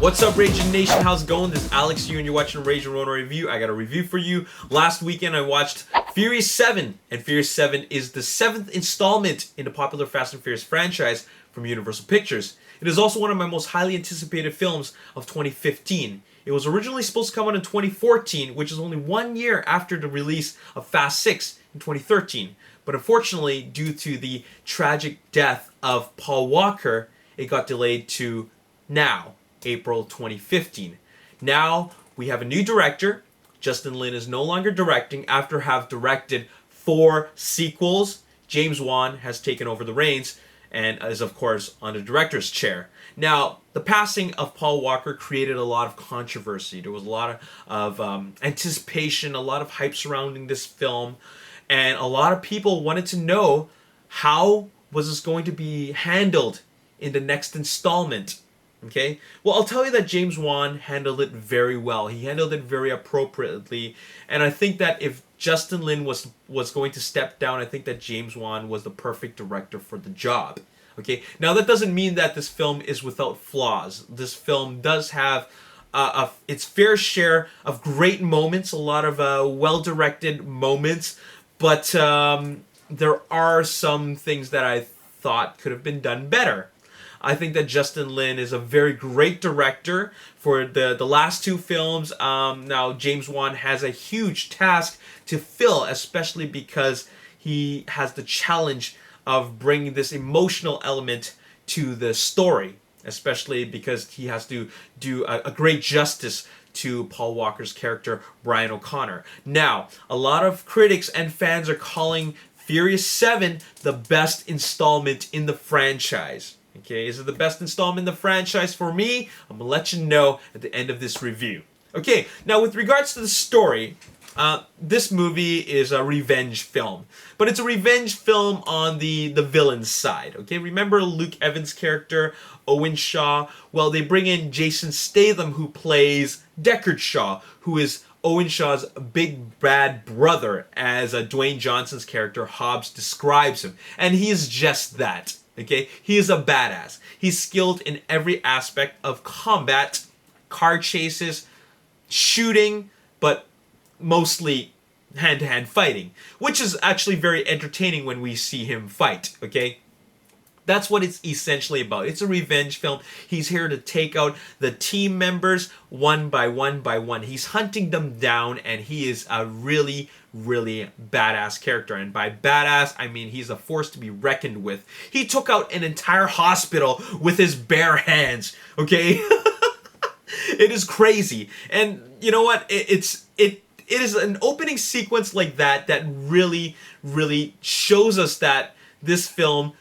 What's up, Ragin Nation? How's it going? This is Alex here, and you're watching Ragin Ronin review. I got a review for you. Last weekend, I watched Furious 7, and Furious 7 is the 7th installment in the popular Fast and Furious franchise from Universal Pictures. It is also one of my most highly anticipated films of 2015. It was originally supposed to come out in 2014, which is only 1 year after the release of Fast 6 in 2013. But unfortunately, due to the tragic death of Paul Walker, it got delayed to now, April 2015. Now we have a new director. Justin Lin is no longer directing after have directed 4 sequels. James Wan has taken over the reins and is of course on the director's chair. Now, the passing of Paul Walker created a lot of controversy. There was a lot of anticipation, a lot of hype surrounding this film, and a lot of people wanted to know how was this going to be handled in the next installment. Okay, well, I'll tell you that James Wan handled it very well. He handled it very appropriately, and I think that if Justin Lin was going to step down, I think that James Wan was the perfect director for the job. Okay, now that doesn't mean that this film is without flaws. This film does have its fair share of great moments, a lot of well-directed moments, but there are some things that I thought could have been done better. I think that Justin Lin is a very great director for the last 2 films. Now, James Wan has a huge task to fill, especially because he has the challenge of bringing this emotional element to the story, especially because he has to do a great justice to Paul Walker's character, Brian O'Connor. Now, a lot of critics and fans are calling Furious 7 the best installment in the franchise. Okay, is it the best installment in the franchise? For me, I'm going to let you know at the end of this review. Okay, now with regards to the story, this movie is a revenge film. But it's a revenge film on the villain's side. Okay, remember Luke Evans' character, Owen Shaw? Well, they bring in Jason Statham, who plays Deckard Shaw, who is Owen Shaw's big bad brother, as Dwayne Johnson's character, Hobbs, describes him. And he is just that. Okay, he is a badass. He's skilled in every aspect of combat, car chases, shooting, but mostly hand-to-hand fighting, which is actually very entertaining when we see him fight, okay? That's what it's essentially about. It's a revenge film. He's here to take out the team members one by one by one. He's hunting them down, and he is a really, really badass character. And by badass, I mean he's a force to be reckoned with. He took out an entire hospital with his bare hands, okay? It is crazy. And you know what? It is an opening sequence like that really, really shows us that this film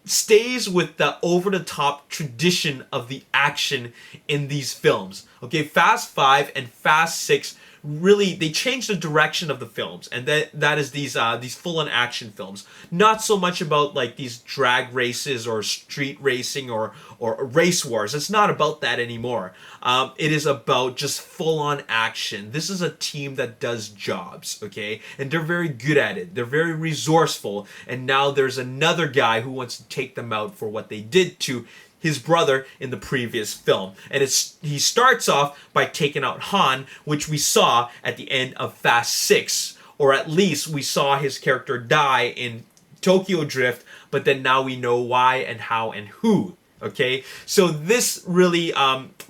stays with the over-the-top tradition of the action in these films. Okay, Fast 5 and Fast 6 really, they changed the direction of the films, and that is these full-on action films. Not so much about like these drag races or street racing or race wars. It's not about that anymore. It is about just full-on action. This is a team that does jobs, okay? And they're very good at it. They're very resourceful, and now there's another guy who wants to take them out for what they did to his brother in the previous film. And he starts off by taking out Han, which we saw at the end of Fast 6. Or at least we saw his character die in Tokyo Drift, but then now we know why and how and who. Okay? So this really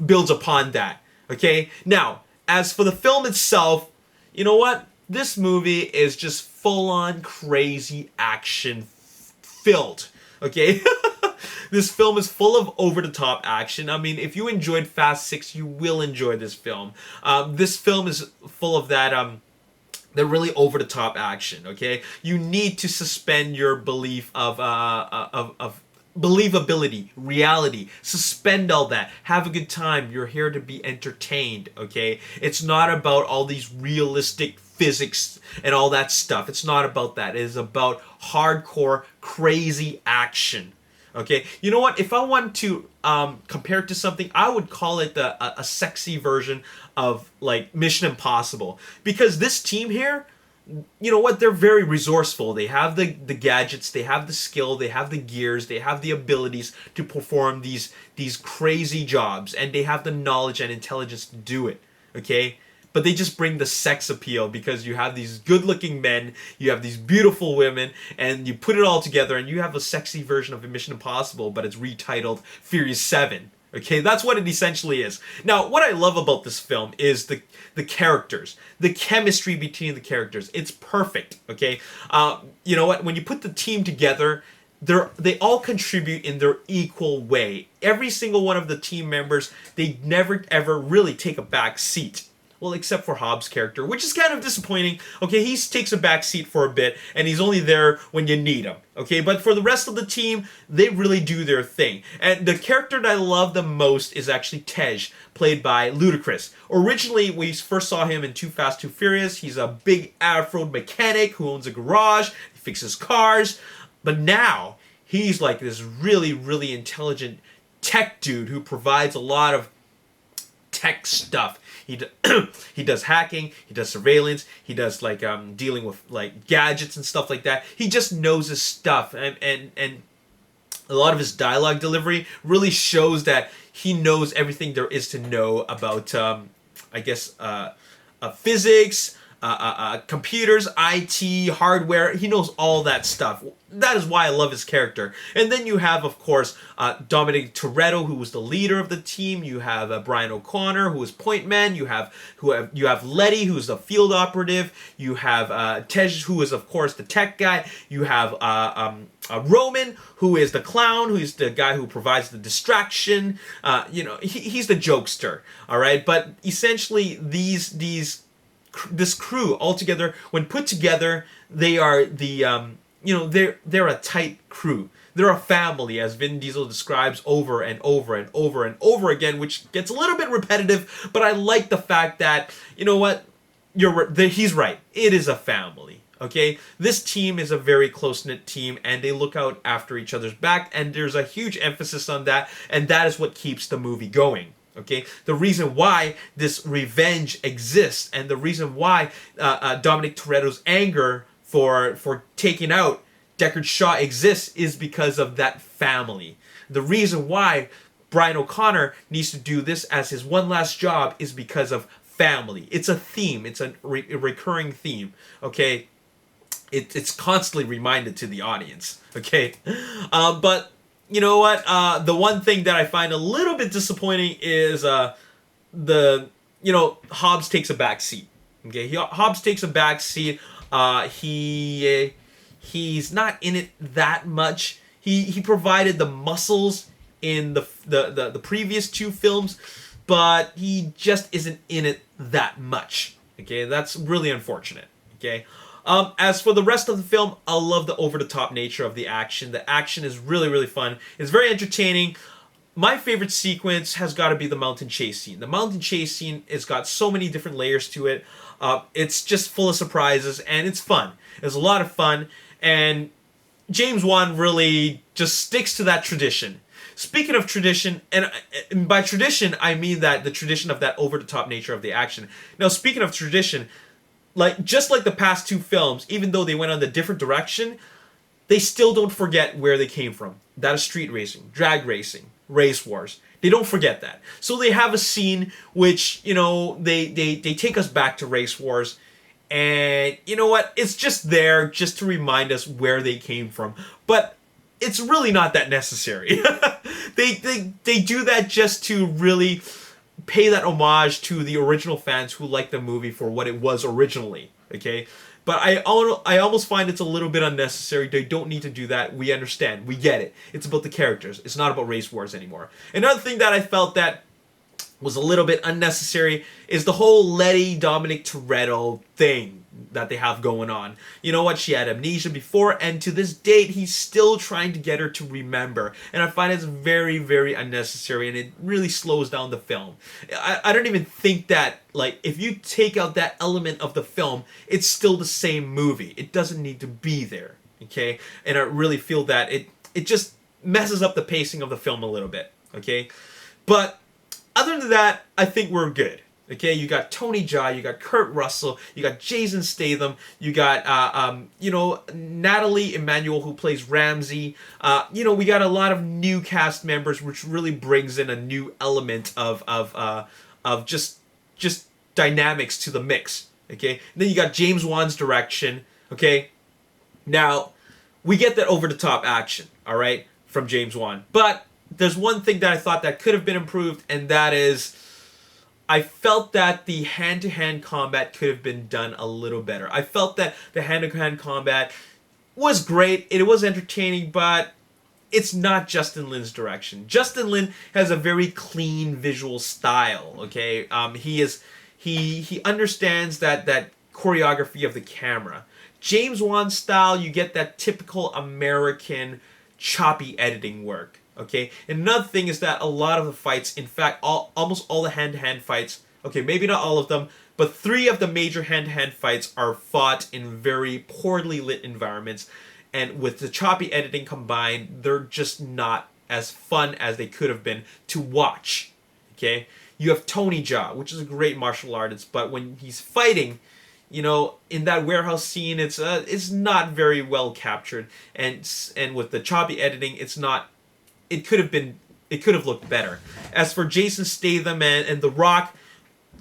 builds upon that. Okay? Now, as for the film itself, you know what? This movie is just full-on crazy action filled. Okay? This film is full of over-the-top action. I mean, if you enjoyed Fast 6, you will enjoy this film. This film is full of that really over-the-top action, okay? You need to suspend your belief of believability, reality. Suspend all that. Have a good time. You're here to be entertained, okay? It's not about all these realistic physics and all that stuff. It's not about that. It is about hardcore, crazy action. Okay, you know what? If I want to compare it to something, I would call it a sexy version of like Mission Impossible, because this team here, you know what, they're very resourceful. They have the gadgets, they have the skill, they have the gears, they have the abilities to perform these crazy jobs, and they have the knowledge and intelligence to do it. Okay? But they just bring the sex appeal because you have these good-looking men, you have these beautiful women, and you put it all together and you have a sexy version of Mission Impossible, but it's retitled Furious 7. Okay, that's what it essentially is. Now, what I love about this film is the characters, the chemistry between the characters. It's perfect. Okay, you know what? When you put the team together, they all contribute in their equal way. Every single one of the team members, they never ever really take a back seat. Well, except for Hobbs' character, which is kind of disappointing. Okay, he takes a back seat for a bit, and he's only there when you need him. Okay, but for the rest of the team, they really do their thing. And the character that I love the most is actually Tej, played by Ludacris. Originally, we first saw him in Too Fast, Too Furious. He's a big afro mechanic who owns a garage. He fixes cars. But now, he's like this really, really intelligent tech dude who provides a lot of tech stuff. He does hacking, he does surveillance, he does like dealing with like gadgets and stuff like that. He just knows his stuff, and a lot of his dialogue delivery really shows that he knows everything there is to know about physics, computers, IT, hardware. He knows all that stuff. That is why I love his character. And then you have, of course, Dominic Toretto, who was the leader of the team. You have Brian O'Connor, who is point man. You have Letty, who is the field operative. You have Tej, who is, of course, the tech guy. You have Roman, who is the clown, who is the guy who provides the distraction. He's the jokester. All right, but essentially this crew altogether, when put together, they are they're a tight crew. They're a family, as Vin Diesel describes over and over and over and over again, which gets a little bit repetitive, but I like the fact that, you know what, he's right. It is a family. Okay, this team is a very close-knit team, and they look out after each other's back, and there's a huge emphasis on that, and that is what keeps the movie going. Okay, the reason why this revenge exists, and the reason why Dominic Toretto's anger for taking out Deckard Shaw exists, is because of that family. The reason why Brian O'Connor needs to do this as his one last job is because of family. It's a theme. It's a recurring theme. Okay, it's constantly reminded to the audience. Okay, but you know what? The one thing that I find a little bit disappointing is Hobbs takes a back seat. Okay, Hobbs takes a back seat. He's not in it that much. He provided the muscles in the previous two films, but he just isn't in it that much. Okay, that's really unfortunate. Okay. As for the rest of the film, I love the over-the-top nature of the action. The action is really, really fun. It's very entertaining. My favorite sequence has got to be the mountain chase scene. The mountain chase scene has got so many different layers to it. It's just full of surprises, and it's fun. It's a lot of fun, and James Wan really just sticks to that tradition. Speaking of tradition, and by tradition, I mean that the tradition of that over-the-top nature of the action. Now, speaking of tradition, just like the past two films, even though they went on the different direction, they still don't forget where they came from. That is street racing, drag racing, race wars. They don't forget that. So they have a scene which, they take us back to race wars. And you know what? It's just there just to remind us where they came from. But it's really not that necessary. They do that just to really pay that homage to the original fans who liked the movie for what it was originally. Okay? But I almost find it's a little bit unnecessary. They don't need to do that. We understand. We get it. It's about the characters. It's not about race wars anymore. Another thing that I felt that was a little bit unnecessary is the whole Letty Dominic Toretto thing that they have going on. You know what? She had amnesia before, and to this date, he's still trying to get her to remember. And I find it's very, very unnecessary, and it really slows down the film. I don't even think that, if you take out that element of the film, it's still the same movie. It doesn't need to be there, okay? And I really feel that it just messes up the pacing of the film a little bit, okay? But other than that, I think we're good. Okay, you got Tony Jaa, you got Kurt Russell, you got Jason Statham, you got Natalie Emmanuel who plays Ramsey. We got a lot of new cast members, which really brings in a new element of just dynamics to the mix. Okay, and then you got James Wan's direction. Okay, now we get that over the top action. All right, from James Wan, but there's one thing that I thought that could have been improved, and that is, I felt that the hand-to-hand combat could have been done a little better. I felt that the hand-to-hand combat was great. It was entertaining, but it's not Justin Lin's direction. Justin Lin has a very clean visual style. Okay, he understands that choreography of the camera. James Wan's style, you get that typical American choppy editing work. Okay, and another thing is that a lot of the fights, in fact, almost all the hand-to-hand fights, okay, maybe not all of them, but 3 of the major hand-to-hand fights are fought in very poorly lit environments, and with the choppy editing combined, they're just not as fun as they could have been to watch. Okay, you have Tony Jaa, which is a great martial artist, but when he's fighting, in that warehouse scene, it's not very well captured, and with the choppy editing, it could have looked better. As for Jason Statham and The Rock,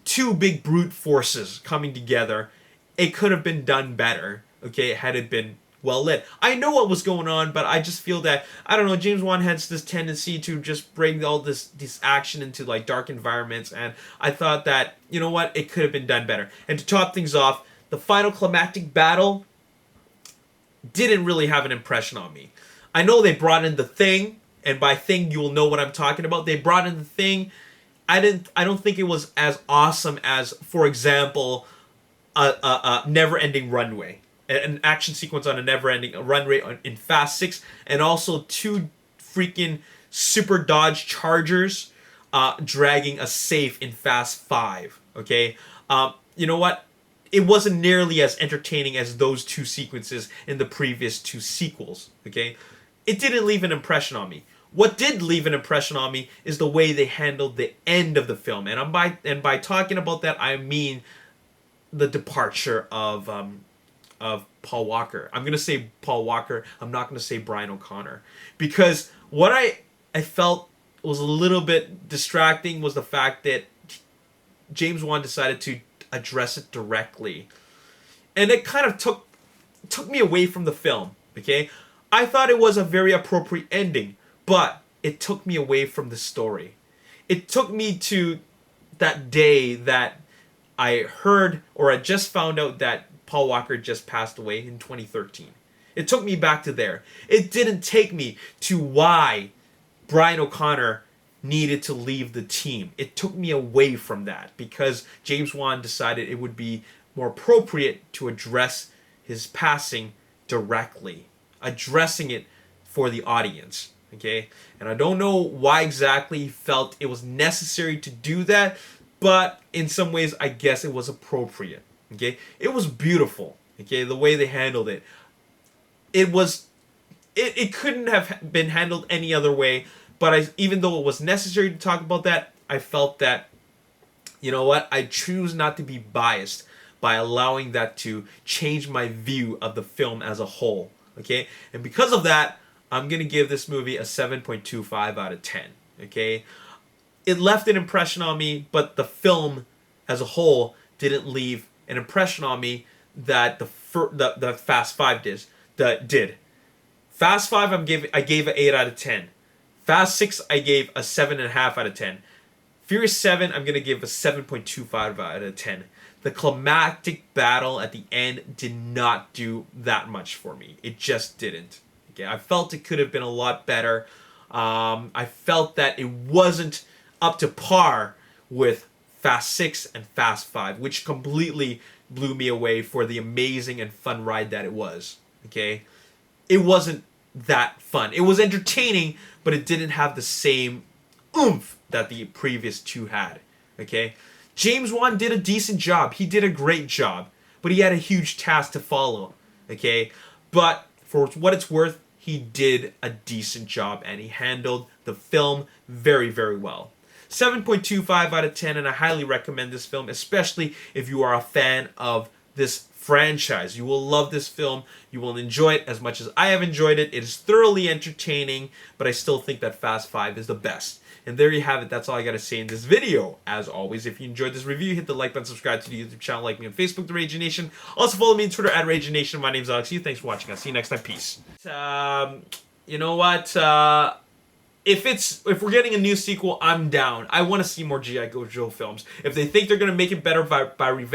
2 big brute forces coming together, it could have been done better, okay, had it been well lit. I know what was going on, but I just feel that, I don't know, James Wan has this tendency to just bring all this action into like dark environments, and I thought that, it could have been done better. And to top things off, the final climactic battle didn't really have an impression on me. I know they brought in The Thing, and by Thing you will know what I'm talking about. They brought in The Thing. I don't think it was as awesome as, for example, a never-ending runway, an action sequence on a never-ending runway in Fast 6, and also 2 freaking super dodge chargers dragging a safe in Fast 5. Okay, you know what? It wasn't nearly as entertaining as those 2 sequences in the previous 2 sequels. Okay, it didn't leave an impression on me. What did leave an impression on me is the way they handled the end of the film, and by talking about that, I mean the departure of Paul Walker. I'm gonna say Paul Walker. I'm not gonna say Brian O'Connor, because what I felt was a little bit distracting was the fact that James Wan decided to address it directly, and it kind of took me away from the film. Okay, I thought it was a very appropriate ending, but it took me away from the story. It took me to that day that I heard, or I just found out that Paul Walker just passed away in 2013. It took me back to there. It didn't take me to why Brian O'Connor needed to leave the team. It took me away from that because James Wan decided it would be more appropriate to address his passing directly, addressing it for the audience. Okay, and I don't know why exactly he felt it was necessary to do that, but in some ways I guess it was appropriate. Okay, it was beautiful. Okay, the way they handled it, it couldn't have been handled any other way. But even though it was necessary to talk about that, I felt that, you know what, I choose not to be biased by allowing that to change my view of the film as a whole. Okay, and because of that, I'm going to give this movie a 7.25 out of 10. Okay, it left an impression on me, but the film as a whole didn't leave an impression on me that the Fast 5 did. Fast 5 I gave an 8 out of 10. Fast 6 I gave a 7.5 out of 10. Furious 7 I'm going to give a 7.25 out of 10. The climactic battle at the end did not do that much for me. It just didn't. Okay, I felt it could have been a lot better. I felt that it wasn't up to par with Fast 6 and Fast 5, which completely blew me away for the amazing and fun ride that it was. Okay, it wasn't that fun. It was entertaining, but it didn't have the same oomph that the previous 2 had. Okay, James Wan did a decent job. He did a great job, but he had a huge task to follow. Okay, but for what it's worth, he did a decent job and he handled the film very, very well. 7.25 out of 10, and I highly recommend this film, especially if you are a fan of this franchise. You will love this film. You will enjoy it as much as I have enjoyed it. It is thoroughly entertaining, but I still think that Fast 5 is the best. And there you have it. That's all I got to say in this video. As always, if you enjoyed this review, hit the like button, subscribe to the YouTube channel, like me on Facebook, The Ragin Nation. Also follow me on Twitter at Ragin Nation. My name's Alex. Thanks for watching. I'll see you next time. Peace. You know what? If we're getting a new sequel, I'm down. I want to see more G.I. Joe films. If they think they're going to make it better by revenge,